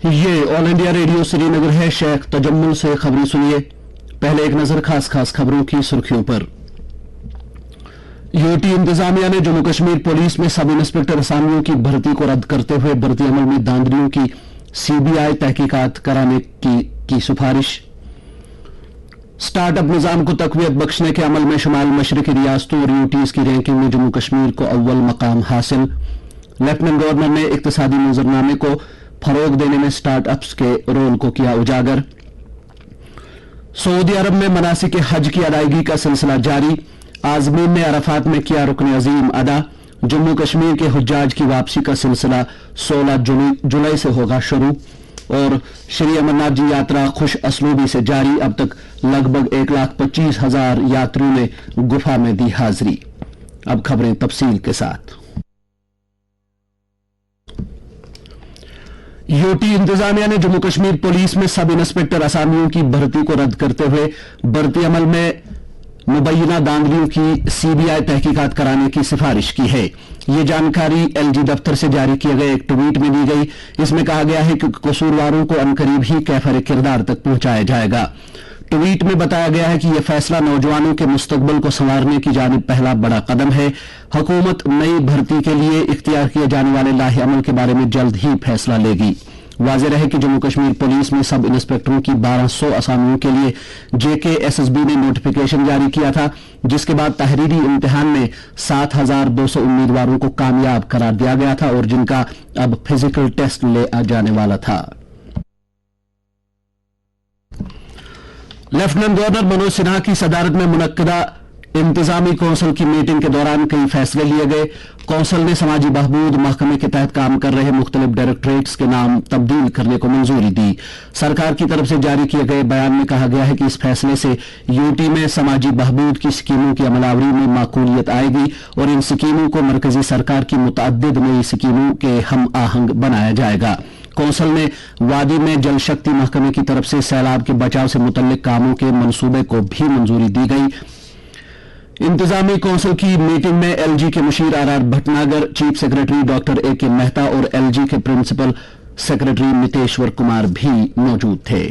ये all India radio Srinagar है। शेख तजम्मुल से खबरें सुनिए। पहले एक नजर खास खबरों की सुर्खियों पर। यूटी इंतजामिया ने जम्मू कश्मीर पुलिस में सब इंस्पेक्टर असामियों की भर्ती को रद्द करते हुए भर्ती अमल में धांधलियों की सीबीआई तहकीकात कराने की सिफारिश। स्टार्टअप निजाम को तकवीत बख्शने के अमल में शुमाल मशरकी रियासतों और यूटीज की रैंकिंग में जम्मू कश्मीर को अव्वल मकाम हासिल। लेफ्टिनेंट गवर्नर ने इक्तिसादी मंजरनामे को फरोग देने में स्टार्टअप्स के रोल को किया उजागर। सऊदी अरब में मनासिक हज की अदायगी का सिलसिला जारी। आजमीन ने अरफात में किया रुकन अजीम अदा। जम्मू कश्मीर के हुज्जाज की वापसी का सिलसिला 16 जुलाई से होगा शुरू। और श्री अमरनाथ जी यात्रा खुश असलूबी से जारी। अब तक लगभग 1,25,000 यात्रियों ने गुफा में दी हाजिरी। अब खबरें तफसील के साथ। यूटी इंतजामिया ने जम्मू कश्मीर पुलिस में सब इंस्पेक्टर असामियों की भर्ती को रद्द करते हुए भर्ती अमल में मुबैना धांधलियों की सीबीआई तहकीकात कराने की सिफारिश की है। ये जानकारी एलजी दफ्तर से जारी किए गए एक ट्वीट में दी गई। इसमें कहा गया है कि कसूरवारों को अनकरीब ही कैफर किरदार तक पहुंचाया जाएगा। ट्वीट में बताया गया है कि यह फैसला नौजवानों के मुस्तकबल को संवारने की जानिब पहला बड़ा कदम है। हुकूमत नई भर्ती के लिए इख्तियार किए जाने वाले लाहे अमल के बारे में जल्द ही फैसला लेगी। वाज़ेह रहे कि जम्मू कश्मीर पुलिस में सब इंस्पेक्टरों की 1200 असामियों के लिए जेकेएसएसबी ने नोटिफिकेशन जारी किया था, जिसके बाद तहरीरी इम्तिहान में 7,200 उम्मीदवारों को कामयाब करार दिया गया था और जिनका अब फिजिकल टेस्ट ले जाने वाला था। लेफ्टिनेंट गवर्नर मनोज सिन्हा की सदारत में मुनक्कदा इंतजामी कौंसिल की मीटिंग के दौरान कई फैसले लिए गए। कौंसिल ने समाजी बहबूद महकमे के तहत काम कर रहे मुख्तलिफ डायरेक्टरेट्स के नाम तब्दील करने को मंजूरी दी। सरकार की तरफ से जारी किए गए बयान में कहा गया है कि इस फैसले से यूटी में समाजी बहबूद की स्कीमों की अमलावरी में माकूलियत आएगी और इन स्कीमों को मरकजी सरकार की मुतअद्दिद नई स्कीमों के हम आहंग बनाया जाएगा। कौंसिल ने वादी में जल शक्ति महकमे की तरफ से सैलाब के बचाव से मुतल्लिक कामों के मंसूबे को भी मंजूरी दी गई। इंतजामी कौंसिल की मीटिंग में एलजी के मुशीर R Bhatnagar, chief secretary doctor A K. Mehta और एलजी के प्रिंसिपल सेक्रेटरी नितेश्वर कुमार भी मौजूद थे।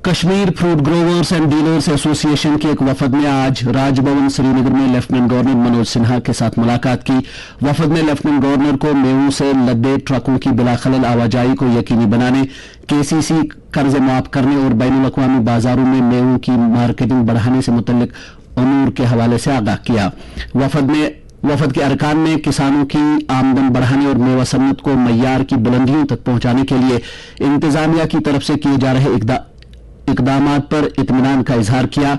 Kashmir fruit growers and dealers association के एक वफद ने आज राजभवन श्रीनगर में लेफ्टिनेंट गवर्नर मनोज सिन्हा के साथ मुलाकात की। वफद ने लेफ्टिनेंट गवर्नर को मेवों से लदे ट्रकों की बिलाखलल आवाजाही को यकीनी बनाने, केसीसी कर्ज माफ करने और बैनुल अक़वामी बाजारों में मेवों की मार्केटिंग बढ़ाने से मुतल्लिक अमूर के हवाले से आगाह किया। वफद के अरकान ने किसानों की आमदन बढ़ाने और मेवा सन्नत को मय्यार की बुलंदियों तक पहुंचाने के लिए इंतजामिया की तरफ से किए जा रहे इकदामात पर इत्मीनान का इजहार किया।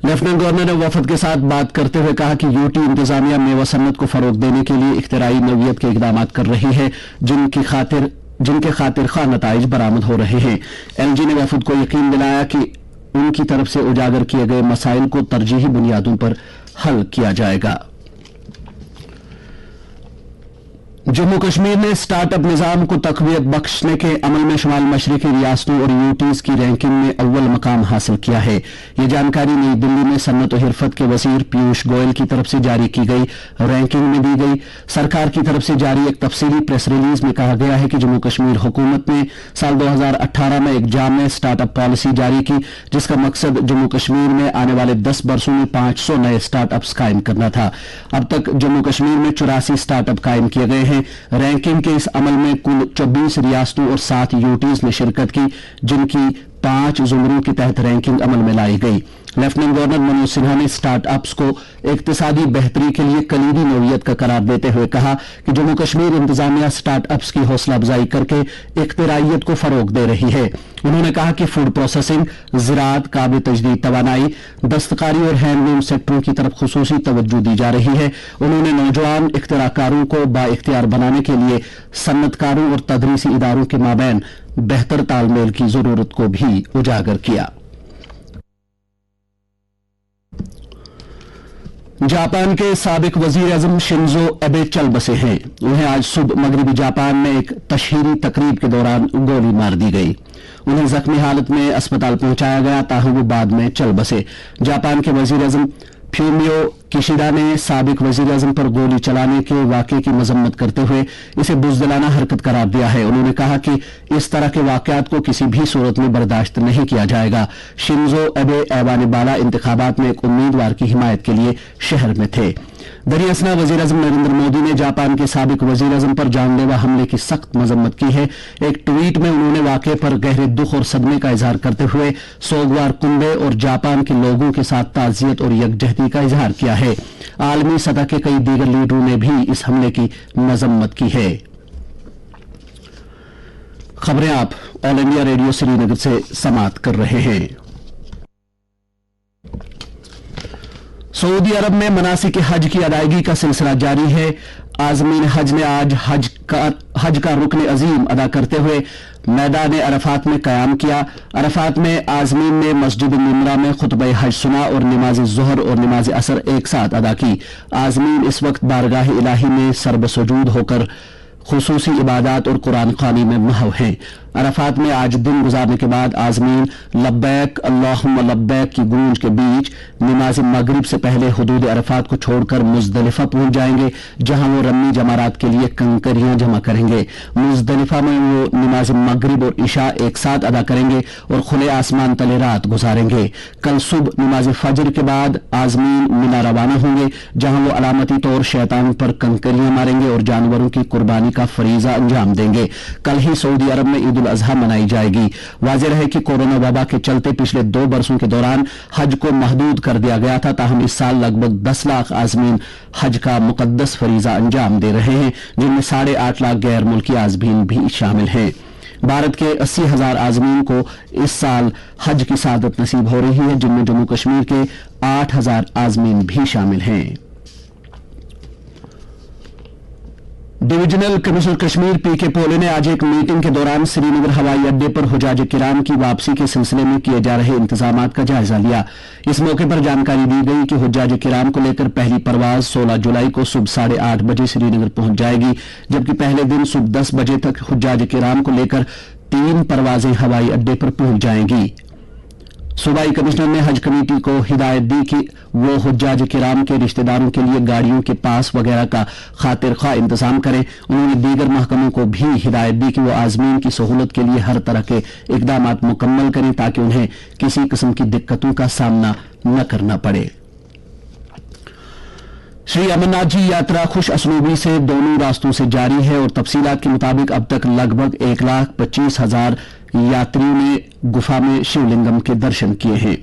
लेफ्टिनेंट गवर्नर ने वफद के साथ बात करते हुए कहा कि यूटी इंतजामिया मेवा सन्नत को फरोग देने के लिए इख्तिराई नौयत के इकदामात कर रही है, जिनके खातिर खा नताइज बरामद हो रहे हैं। एलजी ने वफद को यकीन दिलाया कि उनकी तरफ से उजागर किए गए मसाइल को तरजीही बुनियादों पर हल किया जाएगा। जम्मू कश्मीर ने स्टार्टअप निजाम को तकवीत बख्शने के अमल में शुमाल मशरकी रियासतों और यूटीज की रैंकिंग में अव्वल मकाम हासिल किया है। यह जानकारी नई दिल्ली में सन्नत और हिरफत के वजीर पीयूष गोयल की तरफ से जारी की गई रैंकिंग में दी गई। सरकार की तरफ से जारी एक तफसीली प्रेस रिलीज में कहा गया है कि जम्मू कश्मीर हुकूमत ने साल 2018 में एक जामे स्टार्टअप पॉलिसी जारी की, जिसका मकसद जम्मू कश्मीर में आने वाले 10 वर्षों में 500 नए स्टार्टअप्स कायम करना था। अब तक जम्मू कश्मीर में 84 स्टार्टअप कायम किए गए हैं। रैंकिंग के इस अमल में कुल 24 रियासतों और 7 यूटीज ने शिरकत की, जिनकी 5 जुमरों के तहत रैंकिंग अमल में लाई गई। लेफ्टिनेंट गवर्नर मनोज सिन्हा ने स्टार्टअप्स को इक्तिसादी बेहतरी के लिए कलीदी नौयत का करार देते हुए कहा कि जम्मू कश्मीर इंतजामिया स्टार्टअप्स की हौसला अफजाई करके इख्तिराइयत को फरोग दे रही है। उन्होंने कहा कि फूड प्रोसेसिंग, ज़राअत, काबिल तजदीद तवानाई, दस्तकारी और हैंडलूम सेक्टरों की तरफ खुसूसी तवज्जो दी जा रही है। उन्होंने नौजवान इख्तिराकारों को बाइख्तियार बनाने के लिए सन्नतकारों और तदरीसी इदारों के माबैन बेहतर तालमेल की जरूरत को भी उजागर किया। जापान के साबिक वजीर आजम शिंजो एबे चल बसे हैं। उन्हें आज सुबह मगरबी जापान में एक तशहीरी तकरीब के दौरान गोली मार दी गई। उन्हें जख्मी हालत में अस्पताल पहुंचाया गया, ताहम वो बाद में चल बसे। जापान के वजीर आजम फ्यूमियो किशिडा ने साबिक वजीर आजम पर गोली चलाने के वाकये की मजम्मत करते हुए इसे बुज़दिलाना हरकत करार दिया है। उन्होंने कहा कि इस तरह के वाकयात को किसी भी सूरत में बर्दाश्त नहीं किया जाएगा। शिंजो एबे ऐवान बाला इंतखाबात में एक उम्मीदवार की हिमायत के लिए शहर में थे। दरिया असना वजीर आजम नरेंद्र मोदी ने जापान के साबिक वजीर आजम पर जानलेवा हमले की सख्त मजम्मत की है। एक ट्वीट में उन्होंने वाकये पर गहरे दुख और सदमे का इजहार करते हुए सोगवार कुंबे और जापान के लोगों के साथ ताजियत और यकजहती का इजहार किया है। आलमी सतह के कई दीगर लीडरों ने भी इस हमले की मजम्मत की है। खबरें आप ऑल इंडिया रेडियो श्रीनगर से समाप्त कर रहे हैं। सऊदी अरब में मनासिक हज की अदायगी का सिलसिला जारी है। आज़मीन हज ने आज हज का रुकन अजीम अदा करते हुए मैदान अरफात में कयाम किया। अरफात में आज़मीन ने मस्जिद निमरा में खुतबा हज सुना और नमाज ज़ोहर और नमाज असर एक साथ अदा की। आज़मीन इस वक्त बारगाह इलाही में सरबसजूद होकर खुसूसी इबादत और कुरान ख़वानी में महव हैं। अरफात में आज दिन गुजारने के बाद आज़मीन लब्बैक अल्लाहुम्मा लब्बैक की गूंज के बीच नमाज मगरिब से पहले हुदूद अरफात को छोड़कर मुज़दलिफा पहुंच जाएंगे, जहां वो रमी जमारात के लिए कंकरियां जमा करेंगे। मुज़दलिफा में वो नमाज मगरिब और इशा एक साथ अदा करेंगे और खुले आसमान तले रात गुजारेंगे। कल सुबह नमाज फजर के बाद आज़मीन मिना रवाना होंगे, जहां वो अलामती तौर शैतान पर कंकरियां मारेंगे और जानवरों की कुर्बानी का फरीजा अंजाम देंगे। कल ही सऊदी अरब में ईद उल अजहा मनाई जाएगी। वाज़ेह है कि कोरोना वबा के चलते पिछले 2 बरसों के दौरान हज को महदूद कर दिया गया था, ताहम इस साल लगभग 10 लाख आज़मीन हज का मुकद्दस फरीजा अंजाम दे रहे हैं, जिनमें 8.5 लाख गैर मुल्की आज़मीन भी शामिल हैं। भारत के 80,000 आज़मीन को इस साल हज की सादत नसीब हो रही है, जिनमें जम्मू कश्मीर के 8,000 आज़मीन भी शामिल हैं। डिवीजनल कमिश्नर कश्मीर पीके पोले ने आज एक मीटिंग के दौरान श्रीनगर हवाई अड्डे पर हुज्जाज किराम की वापसी के सिलसिले में किए जा रहे इंतजामात का जायजा लिया। इस मौके पर जानकारी दी गई कि हुज्जाज किराम को लेकर पहली परवाज 16 जुलाई को सुबह 8:30 बजे श्रीनगर पहुंच जाएगी, जबकि पहले दिन सुबह 10 बजे तक हुज्जाज किराम को लेकर 3 परवाजें हवाई अड्डे पर पहुंच जाएंगी। सूबाई कमिश्नर ने हज कमेटी को हिदायत दी कि वो हुज्जाज किराम के रिश्तेदारों के लिए गाड़ियों के पास वगैरह का खातिर ख्वाह इंतजाम करें। उन्होंने दीगर महकमों को भी हिदायत दी कि वो आज़मीन की सहूलत के लिए हर तरह के इकदाम मुकम्मल करें, ताकि उन्हें किसी किस्म की दिक्कतों का सामना न करना पड़े। श्री अमरनाथ जी यात्रा खुश असलूबी से दोनों रास्तों से जारी है और तफसीलात के मुताबिक अब तक लगभग 1,25,000 यात्रियों ने गुफा में शिवलिंगम के दर्शन किए हैं।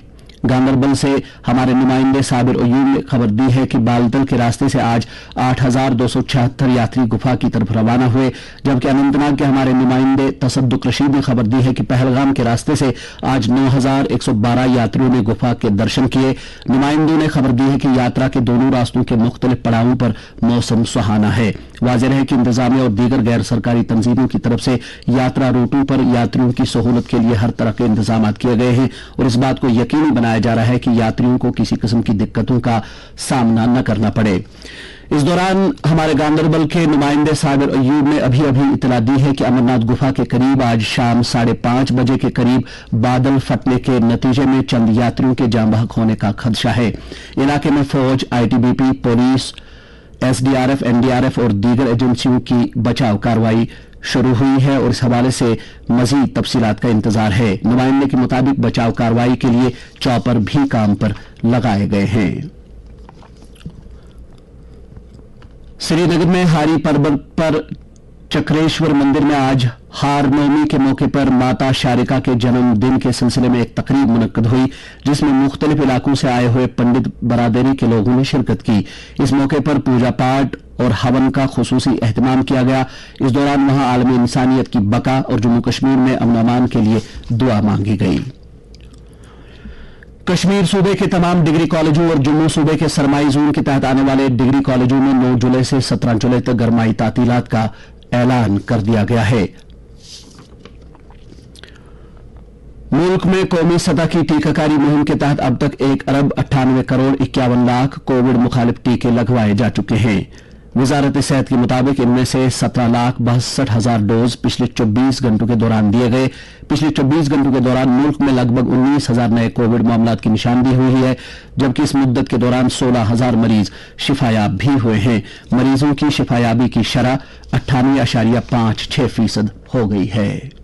गांदरबल से हमारे नुमाइंदे साबिर अयूब ने खबर दी है कि बालतल के रास्ते से आज 8,276 यात्री गुफा की तरफ रवाना हुए, जबकि अनंतनाग के हमारे नुमाइंदे तसद्दुक रशीद ने खबर दी है कि पहलगाम के रास्ते से आज 9,112 यात्रियों ने गुफा के दर्शन किए। नुमाइंदों ने खबर दी है कि यात्रा के दोनों रास्तों के मुख्तलिफ पड़ावों पर मौसम सुहाना है। वाज़ेह है कि इंतजामिया और दीगर गैर सरकारी तंजीमों की तरफ से यात्रा रूटों पर यात्रियों की सहूलत के लिए हर तरह के इंतजाम किए गए हैं और इस बात को यकीनी बनाया जा रहा है कि यात्रियों को किसी किस्म की दिक्कतों का सामना न करना पड़े। इस दौरान हमारे गांदरबल के नुमाइंदे साबिर अयूब ने अभी इतला दी है कि अमरनाथ गुफा के करीब आज शाम 5:30 बजे के करीब बादल फटने के नतीजे में चंद यात्रियों के जान बहक होने का खदशा है। इलाके में फौज, ITBP, पुलिस, SDRF, NDRF और दीगर एजेंसियों की बचाव कार्रवाई शुरू हुई है और इस हवाले से मजीद तफसीलात का इंतजार है। नुमाइंदे के मुताबिक बचाव कार्रवाई के लिए चॉपर भी काम पर लगाए गए हैं। श्रीनगर में हारी पर्वत पर चक्रेश्वर मंदिर में आज हार नवमी के मौके पर माता शारिका के जन्मदिन के सिलसिले में एक तकरीब मुनक्कद हुई, जिसमें मुख्तलिफ इलाकों से आए हुए पंडित बरादरी के लोगों ने शिरकत की। इस मौके पर पूजा पाठ और हवन का खुसूसी एहतमाम किया गया। इस दौरान वहां आलमी इंसानियत की बका और जम्मू कश्मीर में अमन अमान के लिए दुआ मांगी गई। कश्मीर सूबे के तमाम डिग्री कॉलेजों और जम्मू सूबे के सरमाई जोन के तहत आने वाले डिग्री कॉलेजों में 9 जुलाई से 17 जुलाई तक गरमाई तातीलात का ऐलान कर दिया गया है। मुल्क में कौमी सतह की टीकाकारी मुहिम के तहत अब तक 1 अरब 98 करोड़ 51 लाख कोविड मुखालिफ टीके लगवाए जा चुके हैं। वजारत सेहत के मुताबिक इनमें से 17,62,000 डोज पिछले 24 घंटों के दौरान दिए गए। पिछले 24 घंटों के दौरान मुल्क में लगभग 19,000 नए कोविड मामलात की निशानदेही हुई है, जबकि इस मुद्दत के दौरान 16,000 मरीज शिफायाब भी हुए हैं। मरीजों की शिफायाबी की शरह 98.56% हो गई है।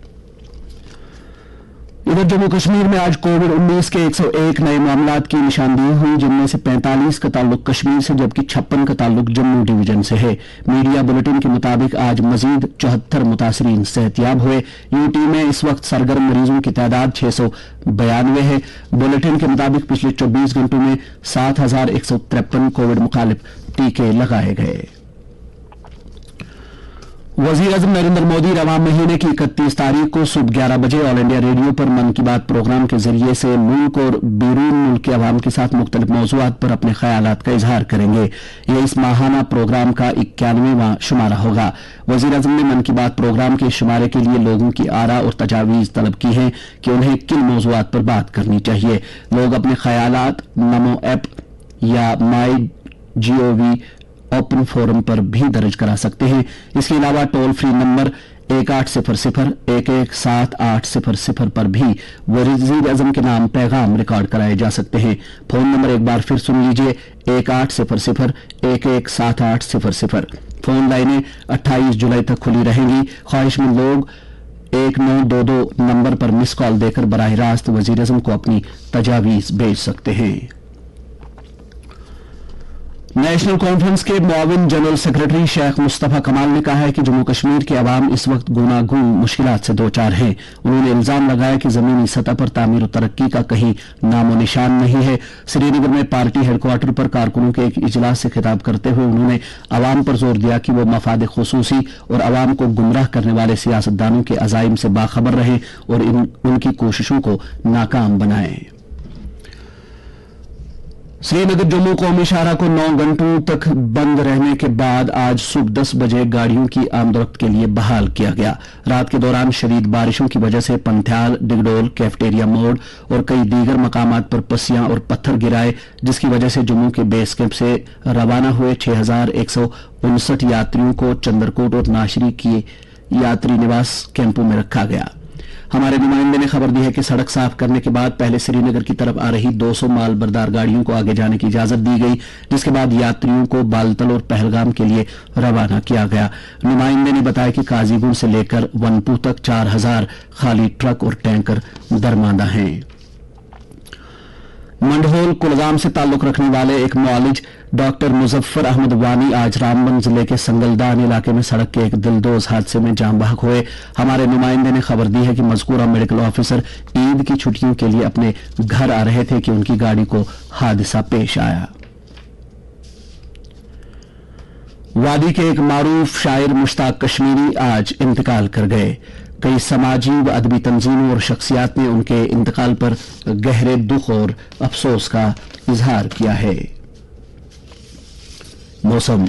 इधर जम्मू कश्मीर में आज कोविड-19 के 101 नए मामलात की निशानदेही हुई, जिनमें से 45 का ताल्लुक कश्मीर से जबकि 56 का ताल्लुक जम्मू डिवीजन से है। मीडिया बुलेटिन के मुताबिक आज मजीद 74 मुतासरीन सेहतियाब हुए। यूटी में इस वक्त सरगर्म मरीजों की तादाद 692 है। बुलेटिन के मुताबिक पिछले 24 घंटों में 7,153 कोविड मुखालिफ टीके लगाए गए। वजीर आजम नरेंद्र मोदी रवां महीने की 31 तारीख को सुबह 11 बजे ऑल इंडिया रेडियो पर मन की बात प्रोग्राम के जरिए से मुल्क और बैरून मुल्क के अवाम के साथ मुख्तलिफ मौज़ूआत पर अपने ख्यालात का इजहार करेंगे। यह इस माहाना प्रोग्राम का 91वां शुमारा होगा। वजीर आजम ने मन की बात प्रोग्राम के शुमारे के लिए लोगों की आरा और तजावीज तलब की हैं कि उन्हें किन मौज़ूआत पर बात करनी चाहिए। लोग अपने ख्यालात नमो ऐप या माई GOV ओपन फोरम पर भी दर्ज करा सकते हैं। इसके अलावा टोल फ्री नंबर 1800-117800 पर भी वजीर आजम के नाम पैगाम रिकॉर्ड कराए जा सकते हैं। फोन नंबर एक बार फिर सुन लीजिए, 1800-117800। फोन लाइनें 28 जुलाई तक खुली रहेंगी। ख्वाहिशमंद लोग 1922 नंबर पर मिस कॉल देकर बराह रास्त वजीर आजम को अपनी तजावीज भेज सकते हैं। नेशनल कॉन्फ्रेंस के मुआविन जनरल सेक्रेटरी शेख मुस्तफा कमाल ने कहा है कि जम्मू कश्मीर के अवाम इस वक्त गुनागून मुश्किलात से दो चार हैं। उन्होंने इल्जाम लगाया कि जमीनी सतह पर तामीर और तरक्की का कहीं नामो निशान नहीं है। श्रीनगर में पार्टी हेडक्वार्टर पर कारकुनों के एक इजलास से खिताब करते हुए उन्होंने अवाम पर जोर दिया कि वो मफाद खुसूसी और अवाम को गुमराह करने वाले सियासतदानों के अजाइम से बाखबर रहें और उनकी कोशिशों को नाकाम बनाएं। श्रीनगर जम्मू कौमी शाहरा को 9 घंटों तक बंद रहने के बाद आज सुबह 10 बजे गाड़ियों की आमदोरफ्त के लिए बहाल किया गया। रात के दौरान शदीद बारिशों की वजह से पंथ्याल, डिगडोल, कैफेटेरिया मोड़ और कई दीगर मकामात पर पस्सियां और पत्थर गिराए, जिसकी वजह से जम्मू के बेस कैंप से रवाना हुए 6,159 यात्रियों को चंद्रकोट और नाशरी की यात्री निवास कैंपों में रखा गया। हमारे नुमाइंदे ने खबर दी है कि सड़क साफ करने के बाद पहले श्रीनगर की तरफ आ रही 200 माल बरदार गाड़ियों को आगे जाने की इजाजत दी गई, जिसके बाद यात्रियों को बालतल और पहलगाम के लिए रवाना किया गया। नुमाइंदे ने बताया कि काजीगुंड से लेकर वनपू तक 4,000 खाली ट्रक और टैंकर दरमांदा हैं। मंडहोल कुलगाम से ताल्लुक रखने वाले एक मुआलिज डॉक्टर मुजफ्फर अहमद वानी आज रामबन जिले के संगलदान इलाके में सड़क के एक दिलदोज हादसे में जान बहक हुए। हमारे नुमाइंदे ने खबर दी है कि मज़कूरा मेडिकल ऑफिसर ईद की छुट्टियों के लिए अपने घर आ रहे थे कि उनकी गाड़ी को हादसा पेश आया। वादी के एक मारूफ शायर मुश्ताक कश्मीरी आज इंतकाल कर गए। कई समाजी व अदबी तंजीमों और शख्सियात ने उनके इंतकाल पर गहरे दुख और अफसोस का इजहार किया है। मौसम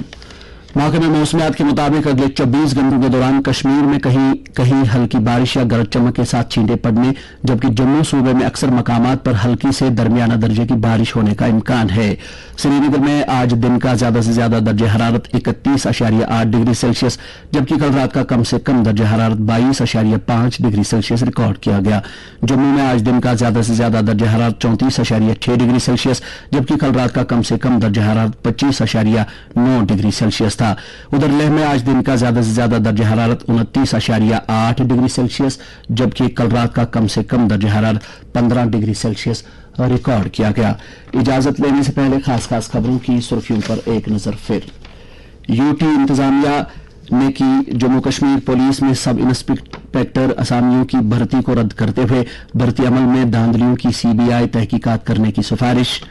महकमे मौसमियात के मुताबिक अगले 24 घंटों के दौरान कश्मीर में कहीं कहीं हल्की बारिश या गरज चमक के साथ छींटे पड़ने, जबकि जम्मू सूबे में अक्सर मकामात पर हल्की से दरमियाना दर्जे की बारिश होने का इम्कान है। श्रीनगर में आज दिन का ज्यादा से ज्यादा दर्जे हरारत 31.8 डिग्री सेल्सियस, जबकि कल रात का कम से कम दर्जे हरारत 22.5 डिग्री सेल्सियस रिकॉर्ड किया गया। जम्मू में आज दिन का ज्यादा से ज्यादा दर्जे हरारत 34.6 डिग्री सेल्सियस, जबकि कल रात का कम से कम दर्जे हरारत 25.9 डिग्री सेल्सियस था। उधर लेह में आज दिन का ज्यादा से ज्यादा दर्जे हरारत 29.8 डिग्री सेल्सियस, जबकि कल रात का कम से कम दर्जे हरारत 15 डिग्री सेल्सियस रिकॉर्ड किया गया। इजाजत लेने से पहले खास खास खबरों की सुर्खियों पर एक नजर फिर। यूटी इंतजामिया ने की जम्मू कश्मीर पुलिस में सब इंस्पेक्टर असामियों की भर्ती को रद्द करते हुए भर्ती अमल में धांधलियों की CBI तहकीकात करने की सिफारिश।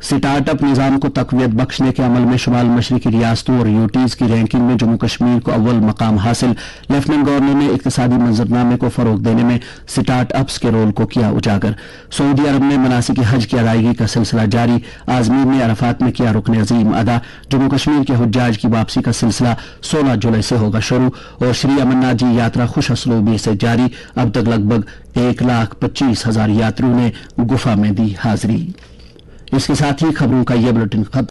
स्टार्टअप निजाम को तकवीत बख्शने के अमल में शुमाल मशरकी रियासतों और यूटीज की रैंकिंग में जम्मू कश्मीर को अव्वल मकाम हासिल। लेफ्टिनेंट गवर्नर ने इक्तिसादी मंजरनामे को फरोग देने में स्टार्टअप्स के रोल को किया उजागर। सऊदी अरब में मनासिक हज की अदायगी का सिलसिला जारी। आजमीर ने अरफात में किया रुकन अजीम अदा। जम्मू कश्मीर के हुज्जाज की वापसी का सिलसिला 16 जुलाई से होगा शुरू और श्री अमरनाथ जी यात्रा खुश असलूबी से जारी। अब तक लगभग 1,25,000 यात्रियों ने गुफा में दी हाजिरी। इसके साथ ही खबरों का यह बुलेटिन खत्म।